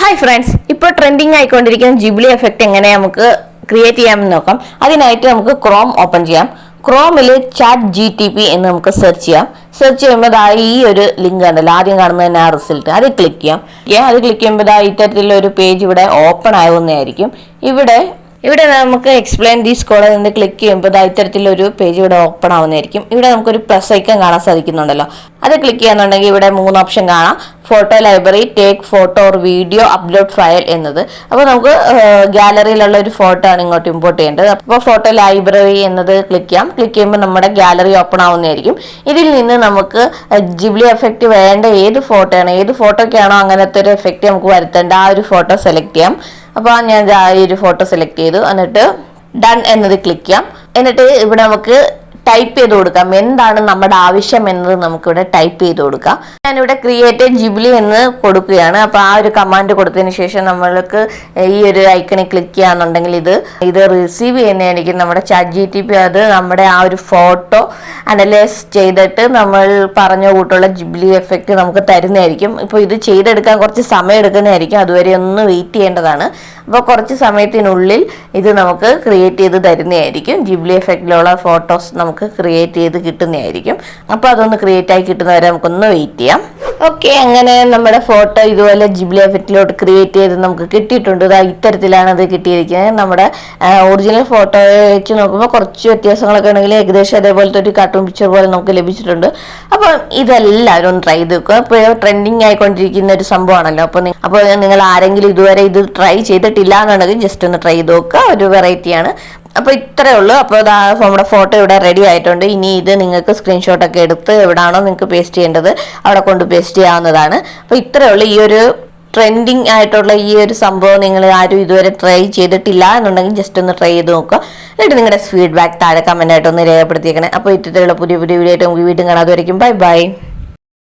Hi friends, ഇപ്പോൾ trending ആയിക്കൊണ്ടിരിക്കുന്ന ജിബ്ലി effect എങ്ങനെ നമുക്ക് ക്രിയേറ്റ് ചെയ്യാമെന്ന് നോക്കാം. അതിനായിട്ട് നമുക്ക് ക്രോം ഓപ്പൺ ചെയ്യാം. ക്രോമിൽ ChatGPT എന്ന് നമുക്ക് സെർച്ച് ചെയ്യാം. സെർച്ച് ചെയ്യുമ്പോൾ ഈ ഒരു ലിങ്ക് ഉണ്ടല്ലോ, ആദ്യം കാണുന്നത് തന്നെ ആ റിസൾട്ട്, അത് ക്ലിക്ക് ചെയ്യാം. അത് ക്ലിക്ക് ചെയ്യുമ്പോൾ ഇത്തരത്തിലുള്ള ഒരു പേജ് ഇവിടെ ഓപ്പൺ ആവുന്നതായിരിക്കും. ഇവിടെ നമുക്ക് എക്സ്പ്ലെയിൻ ദീസ് കോഡ് എന്ന് ക്ലിക്ക് ചെയ്യുമ്പോൾ ഇത്തരത്തിലൊരു പേജ് ഇവിടെ ഓപ്പൺ ആവുന്നതായിരിക്കും. ഇവിടെ നമുക്കൊരു പ്ലസ് ഐക്കൺ കാണാൻ സാധിക്കുന്നുണ്ടല്ലോ, അത് ക്ലിക്ക് ചെയ്യാന്നുണ്ടെങ്കിൽ ഇവിടെ 3 ഓപ്ഷൻ കാണാം. Photo library, take photo or video, upload file എന്നത്. അപ്പോൾ നമുക്ക് ഗാലറിയിലുള്ള ഒരു ഫോട്ടോ ആണ് ഇങ്ങോട്ട് ഇമ്പോർട്ട് ചെയ്യേണ്ടത്. അപ്പോൾ ഫോട്ടോ ലൈബ്രറി എന്നത് ക്ലിക്ക് ചെയ്യാം. ക്ലിക്ക് ചെയ്യുമ്പോൾ നമ്മുടെ ഗാലറി ഓപ്പൺ ആവുന്നതായിരിക്കും. ഇതിൽ നിന്ന് നമുക്ക് ജിബ്ലി എഫക്റ്റ് വേണ്ട ഏത് ഫോട്ടോയ്ക്കാണോ അങ്ങനത്തെ ഒരു എഫക്റ്റ് നമുക്ക് വരുത്തേണ്ട ആ ഒരു ഫോട്ടോ സെലക്ട് ചെയ്യാം. അപ്പോൾ ഞാൻ ഈ ഒരു ഫോട്ടോ സെലക്ട് ചെയ്തു. എന്നിട്ട് ഡൺ എന്നത് ക്ലിക്ക് ചെയ്യാം. എന്നിട്ട് ഇവിടെ നമുക്ക് ടൈപ്പ് ചെയ്ത് കൊടുക്കാം. എന്താണ് നമ്മുടെ ആവശ്യം എന്നത് നമുക്കിവിടെ ടൈപ്പ് ചെയ്ത് കൊടുക്കാം. ഞാനിവിടെ ക്രിയേറ്റ് ജിബ്ലി എന്ന് കൊടുക്കുകയാണ്. അപ്പോൾ ആ ഒരു കമാൻഡ് കൊടുത്തതിന് ശേഷം നമ്മൾക്ക് ഈ ഒരു ഐക്കണിൽ ക്ലിക്ക് ചെയ്യാന്നുണ്ടെങ്കിൽ ഇത് റിസീവ് ചെയ്യുന്നതായിരിക്കും നമ്മുടെ ChatGPT. അത് നമ്മുടെ ആ ഒരു ഫോട്ടോ അനലൈസ് ചെയ്തിട്ട് നമ്മൾ പറഞ്ഞ കൂട്ടുള്ള ജിബ്ലി എഫക്റ്റ് നമുക്ക് തരുന്നതായിരിക്കും. ഇപ്പോൾ ഇത് ചെയ്തെടുക്കാൻ കുറച്ച് സമയം എടുക്കുന്നതായിരിക്കും. അതുവരെ ഒന്ന് വെയിറ്റ് ചെയ്യേണ്ടതാണ്. അപ്പോൾ കുറച്ച് സമയത്തിനുള്ളിൽ ഇത് നമുക്ക് ക്രിയേറ്റ് ചെയ്ത് തരുന്നതായിരിക്കും. ജിബ്ലി എഫക്റ്റിലുള്ള ഫോട്ടോസ് നമുക്ക് ക്രിയേറ്റ് ചെയ്ത് കിട്ടുന്നതായിരിക്കും. അപ്പോൾ അതൊന്ന് ക്രിയേറ്റ് ആയി കിട്ടുന്നവരെ നമുക്കൊന്ന് വെയിറ്റ് ചെയ്യാം. ഓക്കെ, അങ്ങനെ നമ്മുടെ ഫോട്ടോ ഇതുപോലെ ജിബ്ലി എഫക്റ്റിലോട്ട് ക്രിയേറ്റ് ചെയ്ത് നമുക്ക് കിട്ടിയിട്ടുണ്ട്. ഇത്തരത്തിലാണ് അത് കിട്ടിയിരിക്കുന്നത്. നമ്മുടെ ഒറിജിനൽ ഫോട്ടോ വെച്ച് നോക്കുമ്പോൾ കുറച്ച് വ്യത്യാസങ്ങളൊക്കെ ഉണ്ടെങ്കിൽ ഏകദേശം അതേപോലത്തെ ഒരു കാർട്ടൂൺ പിക്ചർ പോലെ നമുക്ക് ലഭിച്ചിട്ടുണ്ട്. അപ്പോൾ ഇതെല്ലാവരും ഒന്ന് ട്രൈ ചെയ്ത് നോക്കുക. ഇപ്പോൾ ട്രെൻഡിങ് ആയിക്കൊണ്ടിരിക്കുന്ന ഒരു സംഭവമാണല്ലോ. അപ്പോൾ നിങ്ങൾ ആരെങ്കിലും ഇതുവരെ ഇത് ട്രൈ ചെയ്തിട്ടില്ല എന്നുണ്ടെങ്കിൽ ജസ്റ്റ് ഒന്ന് ട്രൈ ചെയ്ത് നോക്കുക. ഒരു വെറൈറ്റിയാണ്. അപ്പോൾ ഇത്രയേ ഉള്ളൂ. അപ്പോൾ നമ്മുടെ ഫോട്ടോ ഇവിടെ റെഡി ആയിട്ടുണ്ട്. ഇനി ഇത് നിങ്ങൾക്ക് സ്ക്രീൻഷോട്ടൊക്കെ എടുത്ത് എവിടെയാണോ നിങ്ങൾക്ക് പേസ്റ്റ് ചെയ്യേണ്ടത് അവിടെ കൊണ്ട് പേസ്റ്റ് ചെയ്യാവുന്നതാണ്. അപ്പോൾ ഇത്രയേ ഉള്ളൂ. ഈ ഒരു ട്രെൻഡിങ് ആയിട്ടുള്ള ഈ ഒരു സംഭവം നിങ്ങൾ ആരും ഇതുവരെ ട്രൈ ചെയ്തിട്ടില്ല എന്നുണ്ടെങ്കിൽ ജസ്റ്റ് ഒന്ന് ട്രൈ ചെയ്ത് നോക്കുക. എന്നിട്ട് നിങ്ങളുടെ ഫീഡ്ബാക്ക് താഴെ കമൻ്റ് ആയിട്ടൊന്ന് രേഖപ്പെടുത്തിയേക്കണേ. അപ്പോൾ ഇത്തരത്തിലുള്ള പുതിയ വീഡിയോ ആയിട്ട് നമുക്ക് വീണ്ടും കാണാതെ വരയ്ക്കും. Bye bye.